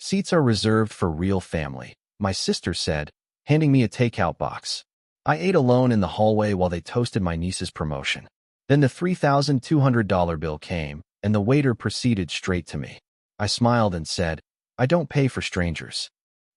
Seats are reserved for real family, my sister said, handing me a takeout box. I ate alone in the hallway while they toasted my niece's promotion. Then the $3,200 bill came, and the waiter proceeded straight to me. I smiled and said, "I don't pay for strangers."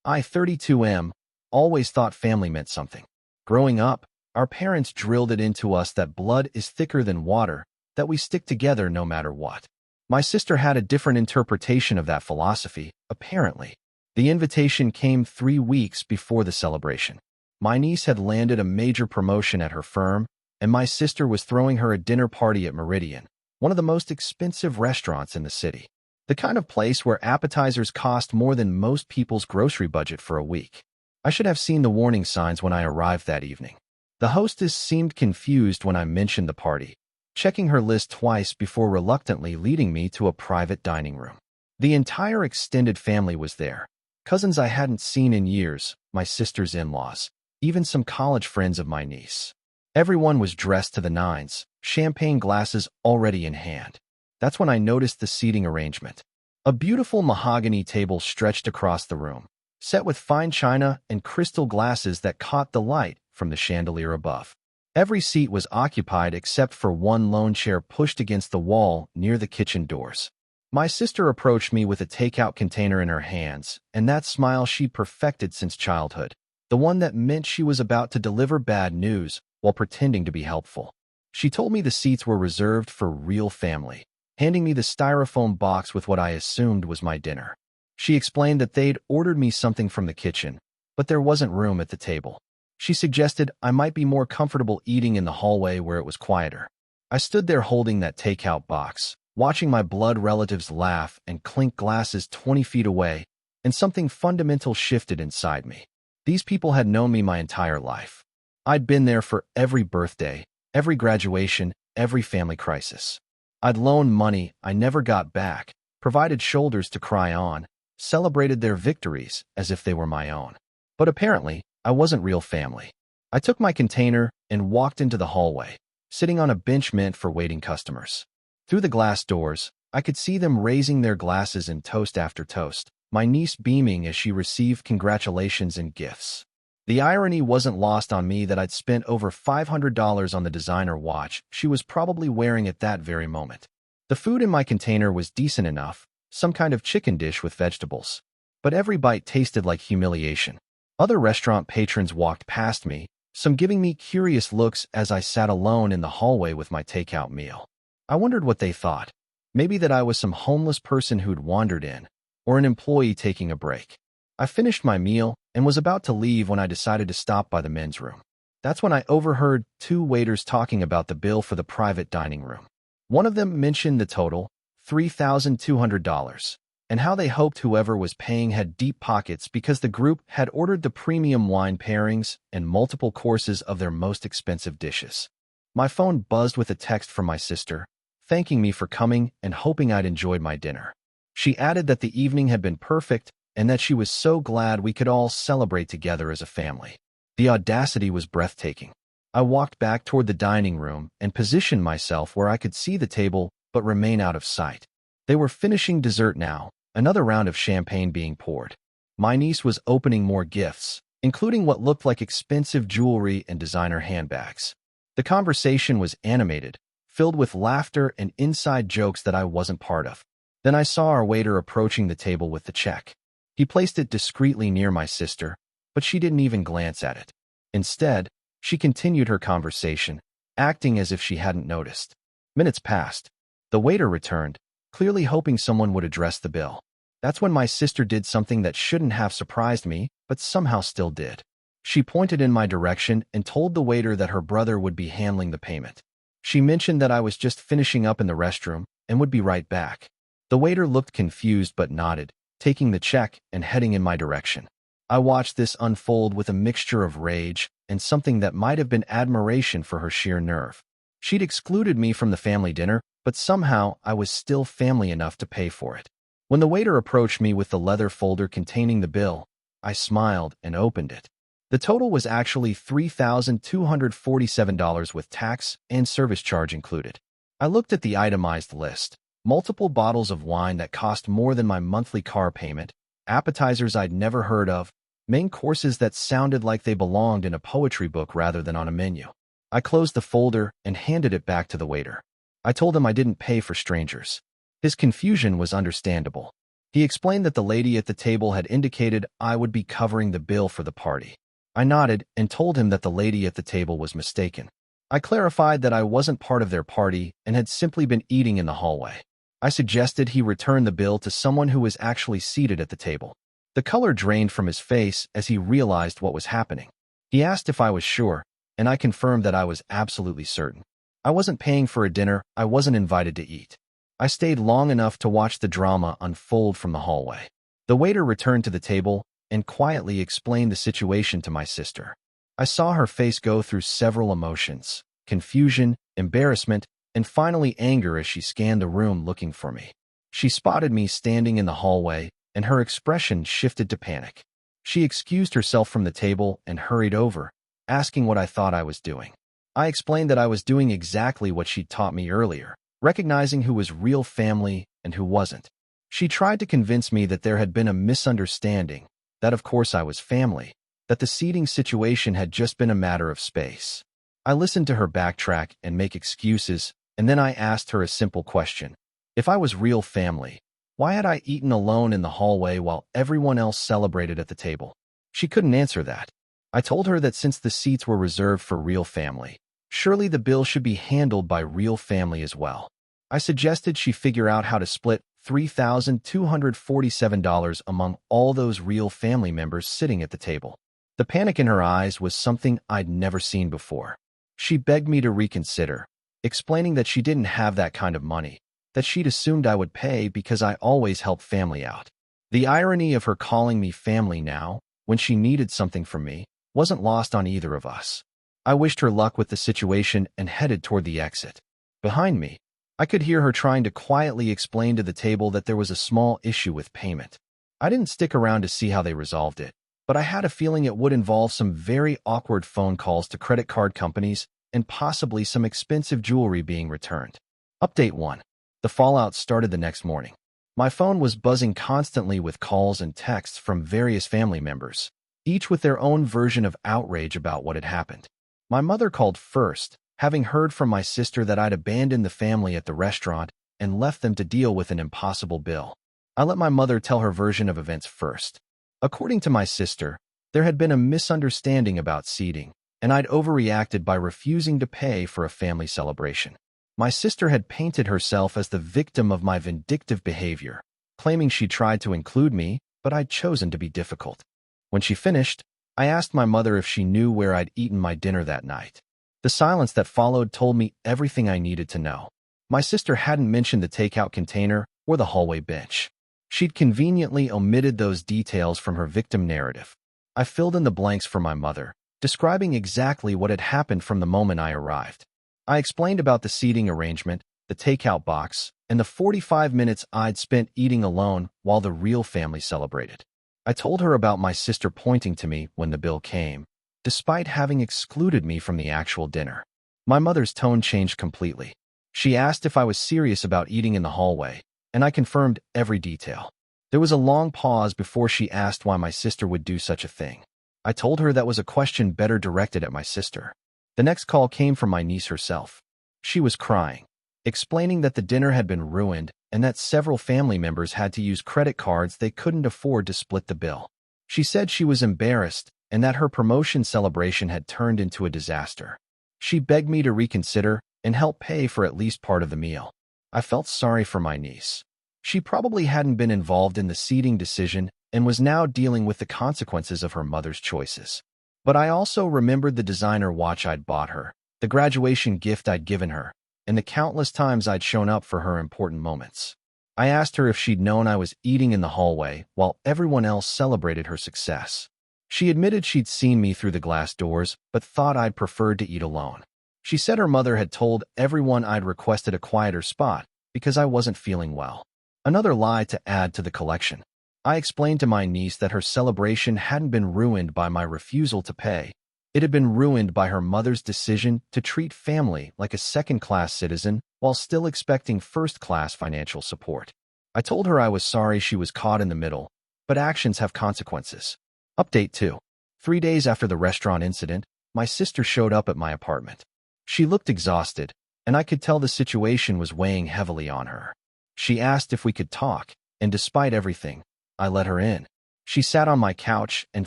I, 32M, always thought family meant something. Growing up, our parents drilled it into us that blood is thicker than water, that we stick together no matter what. My sister had a different interpretation of that philosophy, apparently. The invitation came 3 weeks before the celebration. My niece had landed a major promotion at her firm, and my sister was throwing her a dinner party at Meridian, one of the most expensive restaurants in the city. The kind of place where appetizers cost more than most people's grocery budget for a week. I should have seen the warning signs when I arrived that evening. The hostess seemed confused when I mentioned the party, checking her list twice before reluctantly leading me to a private dining room. The entire extended family was there. Cousins I hadn't seen in years, my sister's in-laws, even some college friends of my niece. Everyone was dressed to the nines, champagne glasses already in hand. That's when I noticed the seating arrangement. A beautiful mahogany table stretched across the room, set with fine china and crystal glasses that caught the light from the chandelier above. Every seat was occupied except for one lone chair pushed against the wall near the kitchen doors. My sister approached me with a takeout container in her hands, and that smile she'd perfected since childhood, the one that meant she was about to deliver bad news while pretending to be helpful. She told me the seats were reserved for real family, handing me the styrofoam box with what I assumed was my dinner. She explained that they'd ordered me something from the kitchen, but there wasn't room at the table. She suggested I might be more comfortable eating in the hallway where it was quieter. I stood there holding that takeout box, watching my blood relatives laugh and clink glasses 20 feet away, and something fundamental shifted inside me. These people had known me my entire life. I'd been there for every birthday, every graduation, every family crisis. I'd loaned money I never got back, provided shoulders to cry on, celebrated their victories as if they were my own. But apparently, I wasn't real family. I took my container and walked into the hallway, sitting on a bench meant for waiting customers. Through the glass doors, I could see them raising their glasses in toast after toast, my niece beaming as she received congratulations and gifts. The irony wasn't lost on me that I'd spent over $500 on the designer watch she was probably wearing at that very moment. The food in my container was decent enough, some kind of chicken dish with vegetables. But every bite tasted like humiliation. Other restaurant patrons walked past me, some giving me curious looks as I sat alone in the hallway with my takeout meal. I wondered what they thought. Maybe that I was some homeless person who'd wandered in, or an employee taking a break. I finished my meal and was about to leave when I decided to stop by the men's room. That's when I overheard 2 waiters talking about the bill for the private dining room. One of them mentioned the total, $3,200, and how they hoped whoever was paying had deep pockets because the group had ordered the premium wine pairings and multiple courses of their most expensive dishes. My phone buzzed with a text from my sister, thanking me for coming and hoping I'd enjoyed my dinner. She added that the evening had been perfect and that she was so glad we could all celebrate together as a family. The audacity was breathtaking. I walked back toward the dining room and positioned myself where I could see the table but remain out of sight. They were finishing dessert now, another round of champagne being poured. My niece was opening more gifts, including what looked like expensive jewelry and designer handbags. The conversation was animated, filled with laughter and inside jokes that I wasn't part of. Then I saw our waiter approaching the table with the check. He placed it discreetly near my sister, but she didn't even glance at it. Instead, she continued her conversation, acting as if she hadn't noticed. Minutes passed. The waiter returned, clearly hoping someone would address the bill. That's when my sister did something that shouldn't have surprised me, but somehow still did. She pointed in my direction and told the waiter that her brother would be handling the payment. She mentioned that I was just finishing up in the restroom and would be right back. The waiter looked confused but nodded, taking the check and heading in my direction. I watched this unfold with a mixture of rage and something that might have been admiration for her sheer nerve. She'd excluded me from the family dinner, but somehow I was still family enough to pay for it. When the waiter approached me with the leather folder containing the bill, I smiled and opened it. The total was actually $3,247 with tax and service charge included. I looked at the itemized list, multiple bottles of wine that cost more than my monthly car payment, appetizers I'd never heard of, main courses that sounded like they belonged in a poetry book rather than on a menu. I closed the folder and handed it back to the waiter. I told him I didn't pay for strangers. His confusion was understandable. He explained that the lady at the table had indicated I would be covering the bill for the party. I nodded and told him that the lady at the table was mistaken. I clarified that I wasn't part of their party and had simply been eating in the hallway. I suggested he return the bill to someone who was actually seated at the table. The color drained from his face as he realized what was happening. He asked if I was sure, and I confirmed that I was absolutely certain. I wasn't paying for a dinner I wasn't invited to eat. I stayed long enough to watch the drama unfold from the hallway. The waiter returned to the table and quietly explained the situation to my sister. I saw her face go through several emotions: confusion, embarrassment, and finally anger as she scanned the room looking for me. She spotted me standing in the hallway, and her expression shifted to panic. She excused herself from the table and hurried over, asking what I thought I was doing. I explained that I was doing exactly what she'd taught me earlier, recognizing who was real family and who wasn't. She tried to convince me that there had been a misunderstanding, that of course I was family, that the seating situation had just been a matter of space. I listened to her backtrack and make excuses, and then I asked her a simple question. If I was real family, why had I eaten alone in the hallway while everyone else celebrated at the table? She couldn't answer that. I told her that since the seats were reserved for real family, surely the bill should be handled by real family as well. I suggested she figure out how to split $3,247 among all those real family members sitting at the table. The panic in her eyes was something I'd never seen before. She begged me to reconsider, explaining that she didn't have that kind of money, that she'd assumed I would pay because I always help family out. The irony of her calling me family now, when she needed something from me, wasn't lost on either of us. I wished her luck with the situation and headed toward the exit. Behind me, I could hear her trying to quietly explain to the table that there was a small issue with payment. I didn't stick around to see how they resolved it, but I had a feeling it would involve some very awkward phone calls to credit card companies and possibly some expensive jewelry being returned. Update 1. The fallout started the next morning. My phone was buzzing constantly with calls and texts from various family members, each with their own version of outrage about what had happened. My mother called first, having heard from my sister that I'd abandoned the family at the restaurant and left them to deal with an impossible bill. I let my mother tell her version of events first. According to my sister, there had been a misunderstanding about seating, and I'd overreacted by refusing to pay for a family celebration. My sister had painted herself as the victim of my vindictive behavior, claiming she tried to include me, but I'd chosen to be difficult. When she finished, I asked my mother if she knew where I'd eaten my dinner that night. The silence that followed told me everything I needed to know. My sister hadn't mentioned the takeout container or the hallway bench. She'd conveniently omitted those details from her victim narrative. I filled in the blanks for my mother, describing exactly what had happened from the moment I arrived. I explained about the seating arrangement, the takeout box, and the 45 minutes I'd spent eating alone while the real family celebrated. I told her about my sister pointing to me when the bill came, despite having excluded me from the actual dinner. My mother's tone changed completely. She asked if I was serious about eating in the hallway, and I confirmed every detail. There was a long pause before she asked why my sister would do such a thing. I told her that was a question better directed at my sister. The next call came from my niece herself. She was crying, explaining that the dinner had been ruined and that several family members had to use credit cards they couldn't afford to split the bill. She said she was embarrassed and that her promotion celebration had turned into a disaster. She begged me to reconsider and help pay for at least part of the meal. I felt sorry for my niece. She probably hadn't been involved in the seating decision and was now dealing with the consequences of her mother's choices. But I also remembered the designer watch I'd bought her, the graduation gift I'd given her, and the countless times I'd shown up for her important moments. I asked her if she'd known I was eating in the hallway while everyone else celebrated her success. She admitted she'd seen me through the glass doors, but thought I'd preferred to eat alone. She said her mother had told everyone I'd requested a quieter spot because I wasn't feeling well. Another lie to add to the collection. I explained to my niece that her celebration hadn't been ruined by my refusal to pay. It had been ruined by her mother's decision to treat family like a second-class citizen while still expecting first-class financial support. I told her I was sorry she was caught in the middle, but actions have consequences. Update 2. 3 days after the restaurant incident, my sister showed up at my apartment. She looked exhausted, and I could tell the situation was weighing heavily on her. She asked if we could talk, and despite everything, I let her in. She sat on my couch and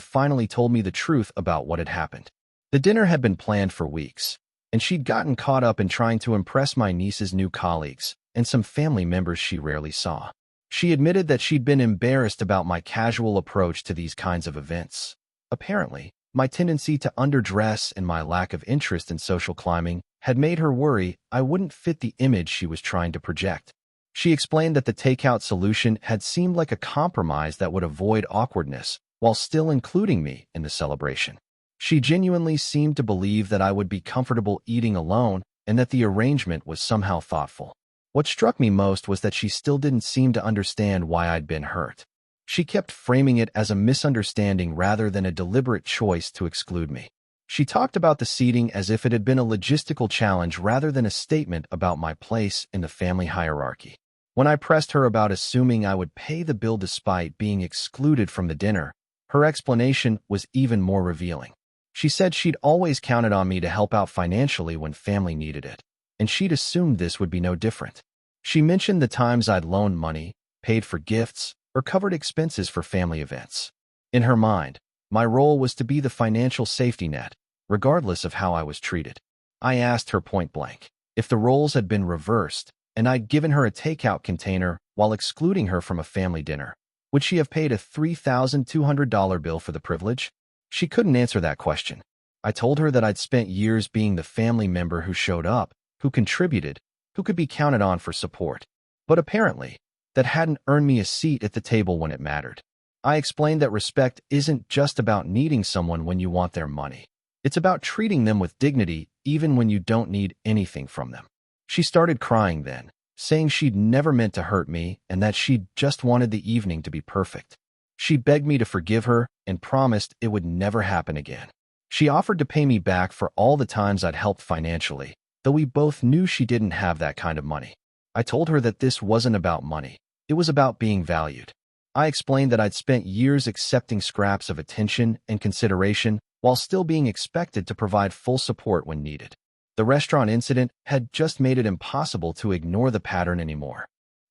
finally told me the truth about what had happened. The dinner had been planned for weeks, and she'd gotten caught up in trying to impress my niece's new colleagues and some family members she rarely saw. She admitted that she'd been embarrassed about my casual approach to these kinds of events. Apparently, my tendency to underdress and my lack of interest in social climbing had made her worry I wouldn't fit the image she was trying to project. She explained that the takeout solution had seemed like a compromise that would avoid awkwardness while still including me in the celebration. She genuinely seemed to believe that I would be comfortable eating alone and that the arrangement was somehow thoughtful. What struck me most was that she still didn't seem to understand why I'd been hurt. She kept framing it as a misunderstanding rather than a deliberate choice to exclude me. She talked about the seating as if it had been a logistical challenge rather than a statement about my place in the family hierarchy. When I pressed her about assuming I would pay the bill despite being excluded from the dinner, her explanation was even more revealing. She said she'd always counted on me to help out financially when family needed it, and she'd assumed this would be no different. She mentioned the times I'd loaned money, paid for gifts, or covered expenses for family events. In her mind, my role was to be the financial safety net, regardless of how I was treated. I asked her point blank if the roles had been reversed, and I'd given her a takeout container while excluding her from a family dinner. Would she have paid a $3,200 bill for the privilege? She couldn't answer that question. I told her that I'd spent years being the family member who showed up, who contributed, who could be counted on for support. But apparently, that hadn't earned me a seat at the table when it mattered. I explained that respect isn't just about needing someone when you want their money. It's about treating them with dignity even when you don't need anything from them. She started crying then, saying she'd never meant to hurt me and that she'd just wanted the evening to be perfect. She begged me to forgive her and promised it would never happen again. She offered to pay me back for all the times I'd helped financially, though we both knew she didn't have that kind of money. I told her that this wasn't about money. It was about being valued. I explained that I'd spent years accepting scraps of attention and consideration while still being expected to provide full support when needed. The restaurant incident had just made it impossible to ignore the pattern anymore.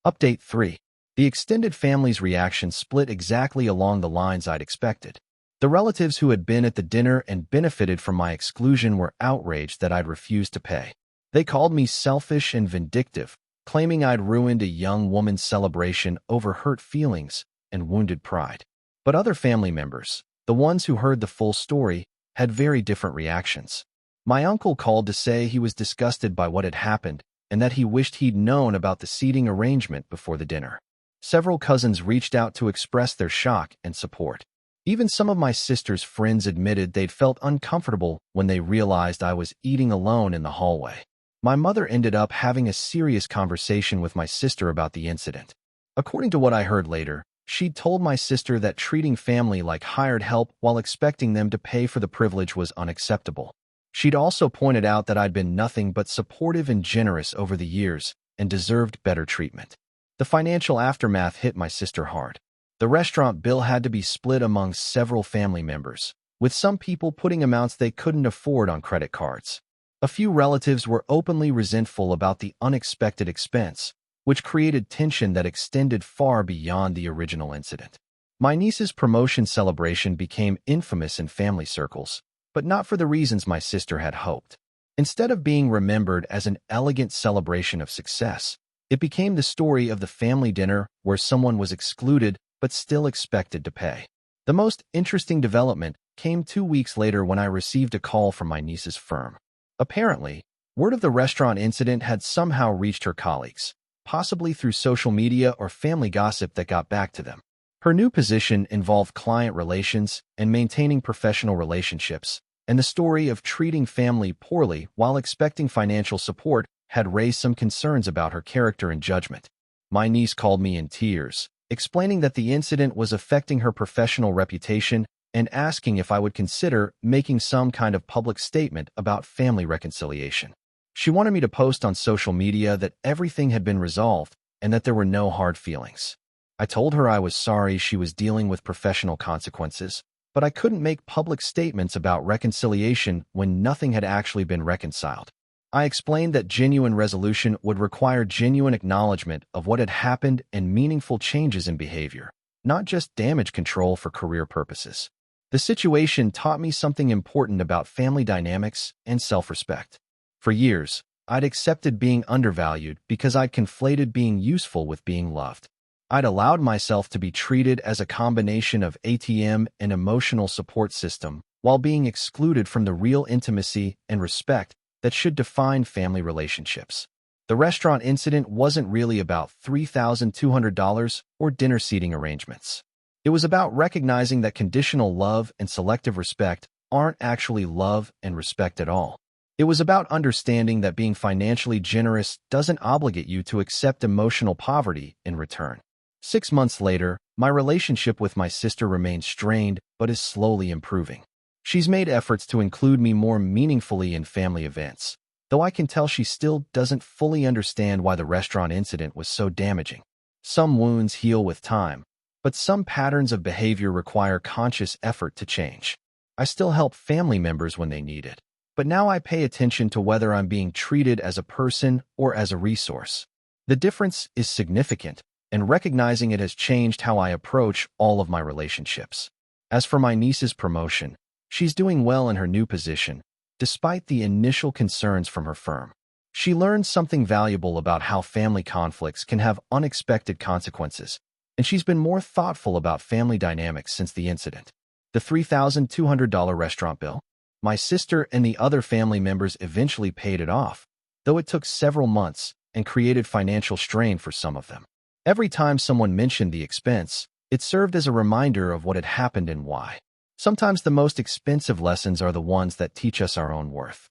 Update 3. The extended family's reaction split exactly along the lines I'd expected. The relatives who had been at the dinner and benefited from my exclusion were outraged that I'd refused to pay. They called me selfish and vindictive, claiming I'd ruined a young woman's celebration over hurt feelings and wounded pride. But other family members, the ones who heard the full story, had very different reactions. My uncle called to say he was disgusted by what had happened and that he wished he'd known about the seating arrangement before the dinner. Several cousins reached out to express their shock and support. Even some of my sister's friends admitted they'd felt uncomfortable when they realized I was eating alone in the hallway. My mother ended up having a serious conversation with my sister about the incident. According to what I heard later, she'd told my sister that treating family like hired help while expecting them to pay for the privilege was unacceptable. She'd also pointed out that I'd been nothing but supportive and generous over the years and deserved better treatment. The financial aftermath hit my sister hard. The restaurant bill had to be split among several family members, with some people putting amounts they couldn't afford on credit cards. A few relatives were openly resentful about the unexpected expense, which created tension that extended far beyond the original incident. My niece's promotion celebration became infamous in family circles, but not for the reasons my sister had hoped. Instead of being remembered as an elegant celebration of success, it became the story of the family dinner where someone was excluded but still expected to pay. The most interesting development came 2 weeks later when I received a call from my niece's firm. Apparently, word of the restaurant incident had somehow reached her colleagues, possibly through social media or family gossip that got back to them. Her new position involved client relations and maintaining professional relationships, and the story of treating family poorly while expecting financial support had raised some concerns about her character and judgment. My niece called me in tears, explaining that the incident was affecting her professional reputation and asking if I would consider making some kind of public statement about family reconciliation. She wanted me to post on social media that everything had been resolved and that there were no hard feelings. I told her I was sorry she was dealing with professional consequences, but I couldn't make public statements about reconciliation when nothing had actually been reconciled. I explained that genuine resolution would require genuine acknowledgement of what had happened and meaningful changes in behavior, not just damage control for career purposes. The situation taught me something important about family dynamics and self-respect. For years, I'd accepted being undervalued because I'd conflated being useful with being loved. I'd allowed myself to be treated as a combination of ATM and emotional support system while being excluded from the real intimacy and respect that should define family relationships. The restaurant incident wasn't really about $3,200 or dinner seating arrangements. It was about recognizing that conditional love and selective respect aren't actually love and respect at all. It was about understanding that being financially generous doesn't obligate you to accept emotional poverty in return. 6 months later, my relationship with my sister remains strained but is slowly improving. She's made efforts to include me more meaningfully in family events, though I can tell she still doesn't fully understand why the restaurant incident was so damaging. Some wounds heal with time, but some patterns of behavior require conscious effort to change. I still help family members when they need it, but now I pay attention to whether I'm being treated as a person or as a resource. The difference is significant, and recognizing it has changed how I approach all of my relationships. As for my niece's promotion, she's doing well in her new position, despite the initial concerns from her firm. She learned something valuable about how family conflicts can have unexpected consequences, and she's been more thoughtful about family dynamics since the incident. The $3,200 restaurant bill? My sister and the other family members eventually paid it off, though it took several months and created financial strain for some of them. Every time someone mentioned the expense, it served as a reminder of what had happened and why. Sometimes the most expensive lessons are the ones that teach us our own worth.